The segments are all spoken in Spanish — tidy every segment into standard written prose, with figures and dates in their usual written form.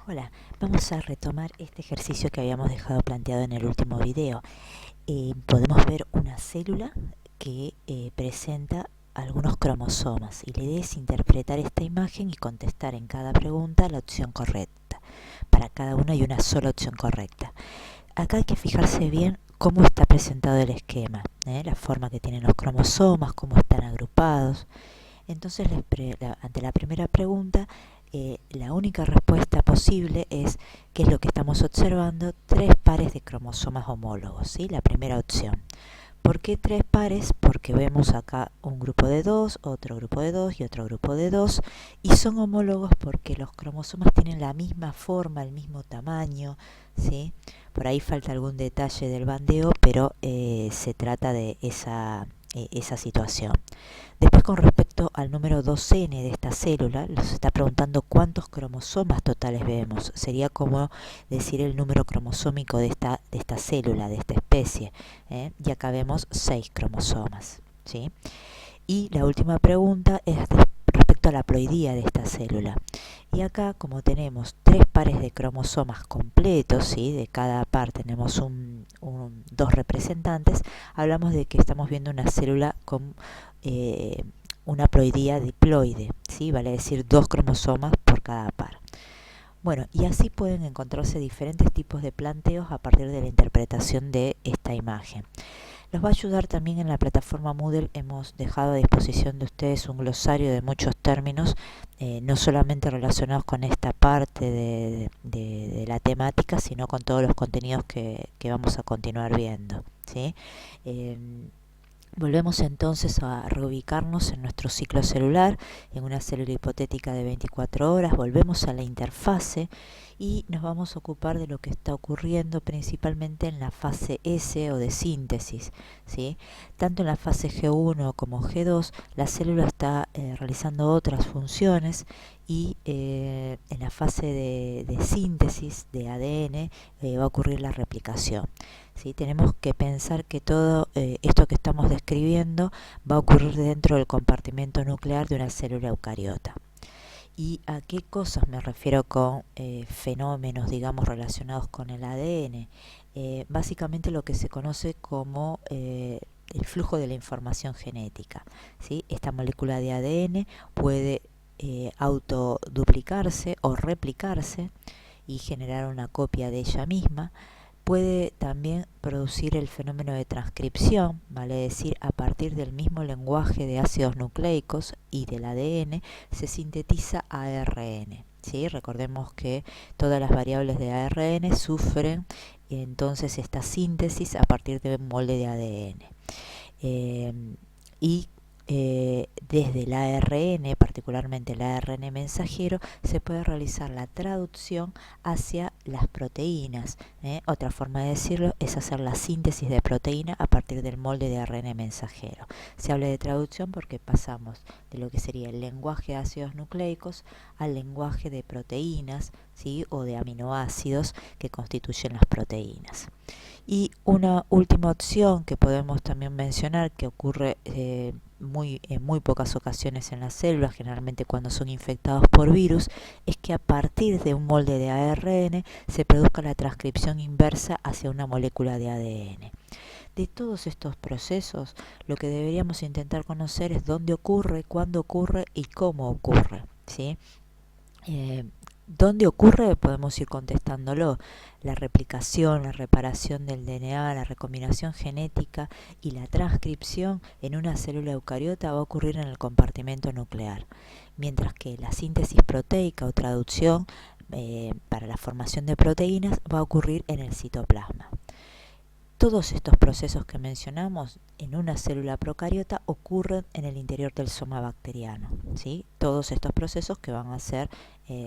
Hola, vamos a retomar este ejercicio que habíamos dejado planteado en el último video. Podemos ver una célula que presenta algunos cromosomas y la idea es interpretar esta imagen y contestar en cada pregunta la opción correcta. Para cada una hay una sola opción correcta. Acá hay que fijarse bien cómo está presentado el esquema, la forma que tienen los cromosomas, cómo están agrupados. Entonces, ante la primera pregunta, la única respuesta posible es ¿qué es lo que estamos observando? Tres pares de cromosomas homólogos, ¿sí? La primera opción. ¿Por qué tres pares? Porque vemos acá un grupo de dos, otro grupo de dos y otro grupo de dos, y son homólogos porque los cromosomas tienen la misma forma, el mismo tamaño, ¿sí? Por ahí falta algún detalle del bandeo, pero se trata de esa situación. Después, con respecto al número 2N de esta célula, nos está preguntando cuántos cromosomas totales vemos. Sería como decir el número cromosómico de esta célula, de esta especie. Y acá vemos 6 cromosomas, ¿sí? Y la última pregunta es respecto a la ploidía de esta célula. Y acá, como tenemos tres pares de cromosomas completos, ¿sí? De cada par tenemos dos representantes, hablamos de que estamos viendo una célula con una ploidía diploide, ¿sí? Vale decir 2 cromosomas por cada par. Bueno, y así pueden encontrarse diferentes tipos de planteos a partir de la interpretación de esta imagen. Los va a ayudar también en la plataforma Moodle. Hemos dejado a disposición de ustedes un glosario de muchos términos, no solamente relacionados con esta parte de la temática, sino con todos los contenidos que vamos a continuar viendo, ¿sí? Volvemos entonces a reubicarnos en nuestro ciclo celular, en una célula hipotética de 24 horas, volvemos a la interfase y nos vamos a ocupar de lo que está ocurriendo principalmente en la fase S o de síntesis, ¿sí? Tanto en la fase G1 como G2 la célula está realizando otras funciones y en la fase de síntesis de ADN va a ocurrir la replicación. ¿Sí? Tenemos que pensar que todo esto que estamos describiendo va a ocurrir dentro del compartimento nuclear de una célula eucariota. ¿Y a qué cosas me refiero con fenómenos, digamos, relacionados con el ADN? Básicamente lo que se conoce como el flujo de la información genética, ¿sí? Esta molécula de ADN puede autoduplicarse o replicarse y generar una copia de ella misma. Puede también producir el fenómeno de transcripción, vale decir, a partir del mismo lenguaje de ácidos nucleicos y del ADN se sintetiza ARN, ¿sí? Recordemos que todas las variables de ARN sufren entonces esta síntesis a partir de un molde de ADN. Y desde el ARN, particularmente el ARN mensajero, se puede realizar la traducción hacia las proteínas. Otra forma de decirlo es hacer la síntesis de proteína a partir del molde de ARN mensajero. Se habla de traducción porque pasamos de lo que sería el lenguaje de ácidos nucleicos al lenguaje de proteínas, ¿sí? O de aminoácidos que constituyen las proteínas. Y una última opción que podemos también mencionar, que ocurre en muy pocas ocasiones en las células, generalmente cuando son infectados por virus, es que a partir de un molde de ARN se produzca la transcripción inversa hacia una molécula de ADN. De todos estos procesos, lo que deberíamos intentar conocer es dónde ocurre, cuándo ocurre y cómo ocurre, ¿sí? ¿Dónde ocurre? Podemos ir contestándolo. La replicación, la reparación del DNA, la recombinación genética y la transcripción en una célula eucariota va a ocurrir en el compartimento nuclear, mientras que la síntesis proteica o traducción para la formación de proteínas va a ocurrir en el citoplasma. Todos estos procesos que mencionamos en una célula procariota ocurren en el interior del soma bacteriano, ¿sí? Todos estos procesos que van a ser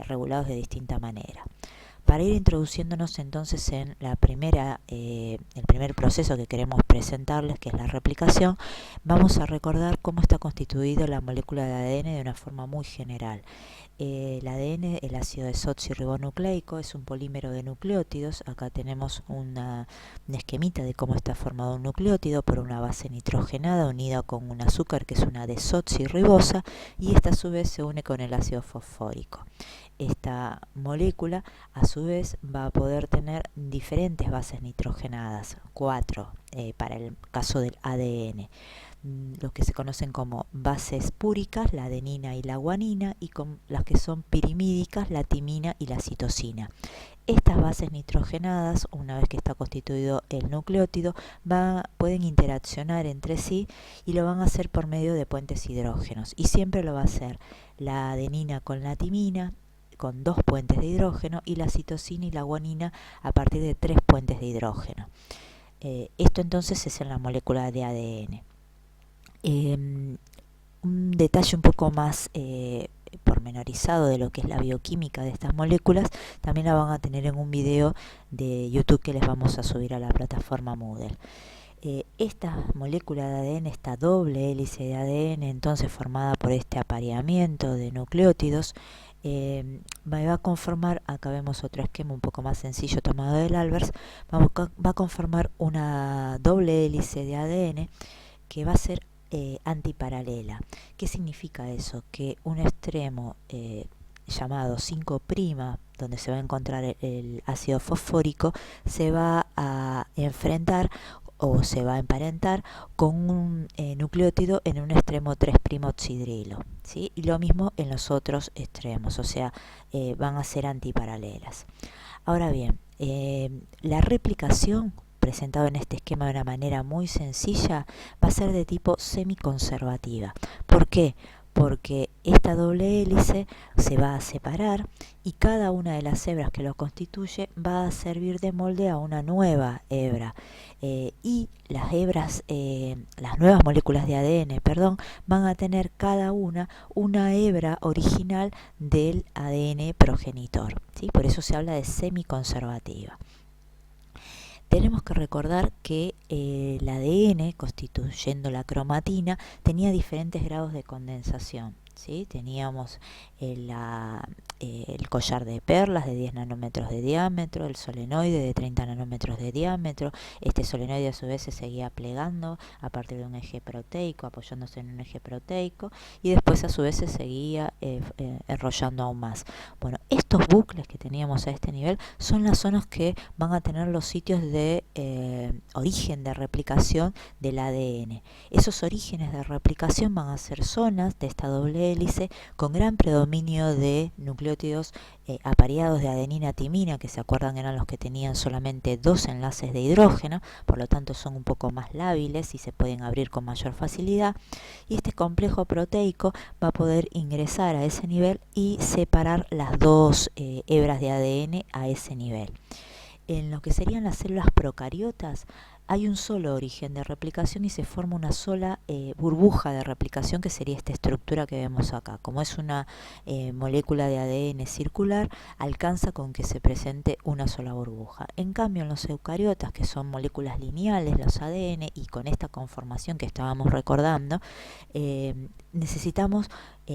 regulados de distinta manera. Para ir introduciéndonos entonces en el primer proceso que queremos presentarles, que es la replicación, vamos a recordar cómo está constituida la molécula de ADN de una forma muy general. el ADN, el ácido desoxirribonucleico, es un polímero de nucleótidos. Acá tenemos un esquemita de cómo está formado un nucleótido por una base nitrogenada unida con un azúcar que es una desoxirribosa, y esta a su vez se une con el ácido fosfórico. Esta molécula a su vez va a poder tener diferentes bases nitrogenadas, 4 para el caso del ADN, los que se conocen como bases púricas, la adenina y la guanina, y con las que son pirimídicas, la timina y la citosina. Estas bases nitrogenadas, una vez que está constituido el nucleótido, pueden interaccionar entre sí, y lo van a hacer por medio de puentes hidrógenos, y siempre lo va a hacer la adenina con la timina con 2 puentes de hidrógeno, y la citosina y la guanina a partir de 3 puentes de hidrógeno. Esto entonces es en la molécula de ADN. Un detalle un poco más pormenorizado de lo que es la bioquímica de estas moléculas también la van a tener en un video de YouTube que les vamos a subir a la plataforma Moodle. Esta molécula de ADN, esta doble hélice de ADN, entonces formada por este apareamiento de nucleótidos, va a conformar, acá vemos otro esquema un poco más sencillo tomado del Albers, va a conformar' doble hélice de ADN que va a ser antiparalela. ¿Qué significa eso? Que un extremo llamado 5', donde se va a encontrar el ácido fosfórico, se va a enfrentar o se va a emparentar con un nucleótido en un extremo 3' oxidrilo, ¿sí? Y lo mismo en los otros extremos, o sea, van a ser antiparalelas. Ahora bien, la replicación presentado en este esquema de una manera muy sencilla va a ser de tipo semiconservativa. ¿Por qué? Porque esta doble hélice se va a separar y cada una de las hebras que lo constituye va a servir de molde a una nueva hebra, y las hebras, las nuevas moléculas de ADN, van a tener cada una hebra original del ADN progenitor, ¿sí? Por eso se habla de semiconservativa. Tenemos que recordar que el ADN, constituyendo la cromatina, tenía diferentes grados de condensación, ¿sí? Teníamos el collar de perlas de 10 nanómetros de diámetro, el solenoide de 30 nanómetros de diámetro. Este solenoide a su vez se seguía plegando a partir de un eje proteico, apoyándose en un eje proteico, y después a su vez se seguía enrollando aún más. Bueno, estos bucles que teníamos a este nivel son las zonas que van a tener los sitios de origen de replicación del ADN. Esos orígenes de replicación van a ser zonas de esta doble hélice con gran predominio de nucleótidos apareados de adenina-timina, que se acuerdan eran los que tenían solamente 2 enlaces de hidrógeno, por lo tanto son un poco más lábiles y se pueden abrir con mayor facilidad, y este complejo proteico va a poder ingresar a ese nivel y separar las 2 hebras de ADN a ese nivel. En lo que serían las células procariotas hay un solo origen de replicación y se forma una sola burbuja de replicación, que sería esta estructura que vemos acá. Como es una molécula de ADN circular, alcanza con que se presente una sola burbuja. En cambio, en los eucariotas, que son moléculas lineales, los ADN, y con esta conformación que estábamos recordando, necesitamos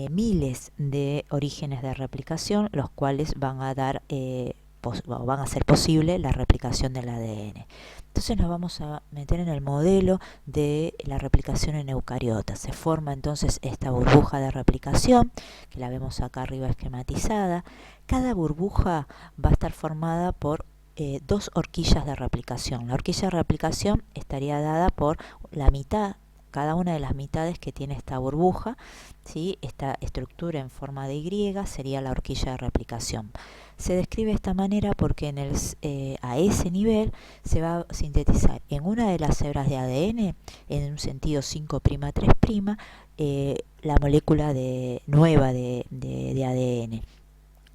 miles de orígenes de replicación, los cuales van a dar van a hacer posible la replicación del ADN. Entonces nos vamos a meter en el modelo de la replicación en eucariotas. Se forma entonces esta burbuja de replicación, que la vemos acá arriba esquematizada. Cada burbuja va a estar formada por 2 horquillas de replicación. La horquilla de replicación estaría dada por la mitad, cada una de las mitades que tiene esta burbuja, ¿sí? Esta estructura en forma de Y sería la horquilla de replicación. Se describe de esta manera porque a ese nivel se va a sintetizar en una de las hebras de ADN, en un sentido 5', 3', la molécula nueva de ADN.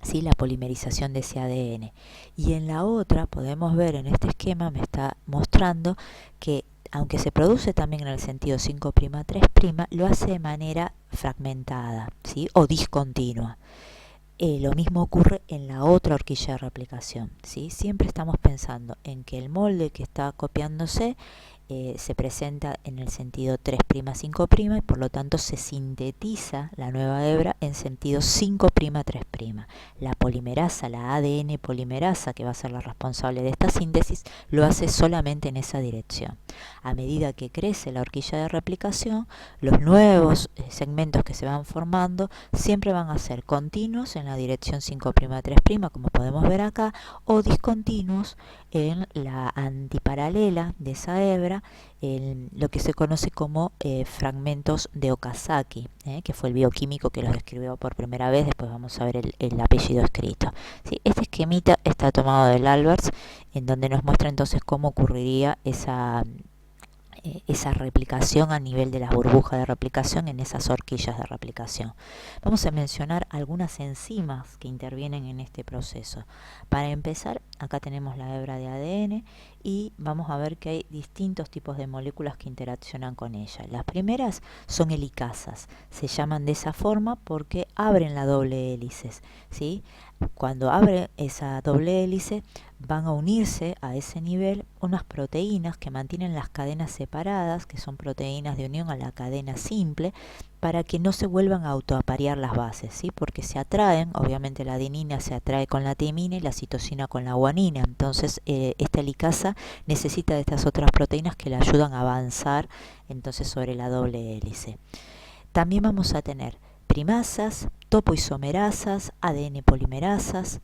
¿Sí? La polimerización de ese ADN. Y en la otra podemos ver en este esquema, me está mostrando que aunque se produce también en el sentido 5', 3', lo hace de manera fragmentada, ¿sí? O discontinua. Lo mismo ocurre en la otra horquilla de replicación, ¿sí? Siempre estamos pensando en que el molde que está copiándose se presenta en el sentido 3', 5', y por lo tanto se sintetiza la nueva hebra en sentido 5', 3'. La polimerasa, la ADN polimerasa, que va a ser la responsable de esta síntesis, lo hace solamente en esa dirección. A medida que crece la horquilla de replicación, los nuevos segmentos que se van formando siempre van a ser continuos en la dirección 5', 3', como podemos ver acá, o discontinuos en la antiparalela de esa hebra, en lo que se conoce como fragmentos de Okazaki, que fue el bioquímico que los describió por primera vez. Después vamos a ver el apellido escrito. ¿Sí? Este esquemita está tomado del Alberts, en donde nos muestra entonces cómo ocurriría esa replicación a nivel de las burbujas de replicación en esas horquillas de replicación. Vamos a mencionar algunas enzimas que intervienen en este proceso. Para empezar, acá tenemos la hebra de ADN y vamos a ver que hay distintos tipos de moléculas que interaccionan con ella. Las primeras son helicasas, se llaman de esa forma porque abren la doble hélice, ¿sí? Cuando abre esa doble hélice, van a unirse a ese nivel unas proteínas que mantienen las cadenas separadas, que son proteínas de unión a la cadena simple, para que no se vuelvan a autoaparear las bases, ¿sí? Porque se atraen, obviamente la adenina se atrae con la timina y la citosina con la guanina. Entonces esta helicasa necesita de estas otras proteínas que le ayudan a avanzar entonces sobre la doble hélice. También vamos a tener primasas, topoisomerasas, ADN polimerasas,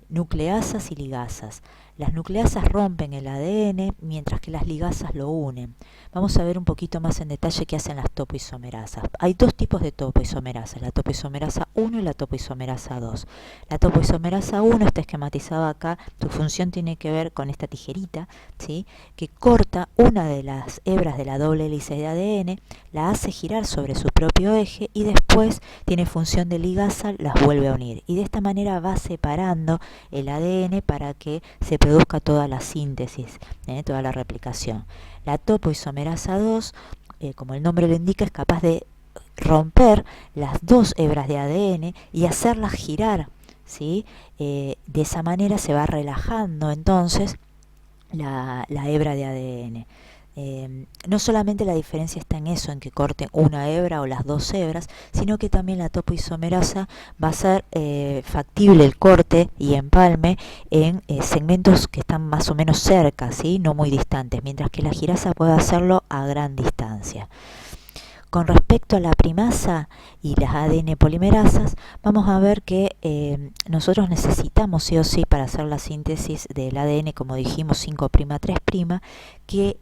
nucleasas y ligasas. Las nucleasas rompen el ADN, mientras que las ligasas lo unen. Vamos a ver un poquito más en detalle qué hacen las topoisomerasas. Hay dos tipos de topoisomerasas, la topoisomerasa 1 y la topoisomerasa 2. La topoisomerasa 1 está esquematizada acá, su función tiene que ver con esta tijerita, ¿sí? Que corta una de las hebras de la doble hélice de ADN, la hace girar sobre su propio eje y después tiene función de ligasa, las vuelve a unir. Y de esta manera va separando el ADN para que se produzca toda la síntesis, toda la replicación. La topoisomerasa 2, como el nombre lo indica, es capaz de romper las dos hebras de ADN y hacerlas girar, ¿sí? De esa manera se va relajando entonces la hebra de ADN. No solamente la diferencia está en eso, en que corte una hebra o las dos hebras, sino que también la topoisomerasa va a ser factible el corte y empalme en segmentos que están más o menos cerca, ¿sí? No muy distantes, mientras que la girasa puede hacerlo a gran distancia. Con respecto a la primasa y las ADN polimerasas, vamos a ver que nosotros necesitamos sí o sí para hacer la síntesis del ADN, como dijimos 5', 3', que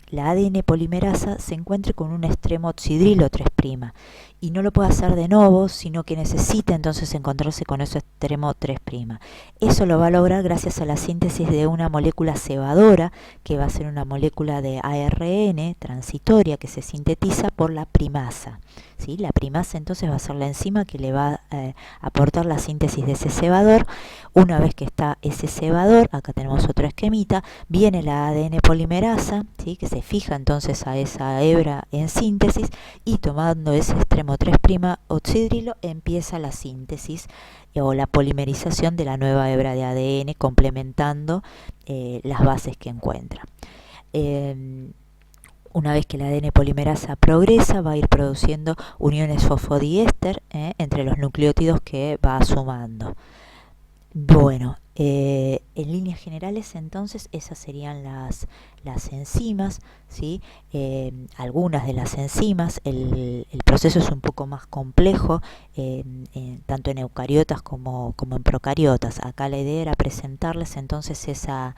la ADN polimerasa se encuentre con un extremo oxidrilo 3', y no lo puede hacer de nuevo, sino que necesita entonces encontrarse con ese extremo 3'. Eso lo va a lograr gracias a la síntesis de una molécula cebadora, que va a ser una molécula de ARN transitoria que se sintetiza por la primasa, ¿sí? La primasa entonces va a ser la enzima que le va a aportar la síntesis de ese cebador. Una vez que está ese cebador, acá tenemos otro esquemita, viene la ADN polimerasa, ¿sí? Que se fija entonces a esa hebra en síntesis y tomando ese extremo 3' oxidrilo empieza la síntesis o la polimerización de la nueva hebra de ADN complementando las bases que encuentra. Una vez que la ADN polimerasa progresa, va a ir produciendo uniones fosfodiéster entre los nucleótidos que va sumando. Bueno, en líneas generales entonces esas serían las enzimas, ¿sí? Algunas de las enzimas, el proceso es un poco más complejo, tanto en eucariotas como en procariotas. Acá la idea era presentarles entonces esa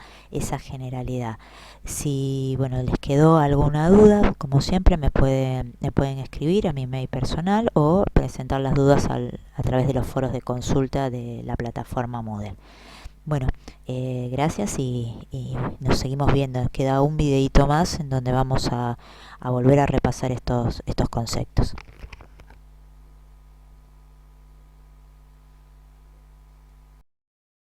generalidad. Si les quedó alguna duda, como siempre me pueden escribir a mi mail personal o presentar las dudas a través de los foros de consulta de la plataforma Moodle. Bueno, gracias y nos seguimos viendo. Queda un videito más en donde vamos a volver a repasar estos conceptos.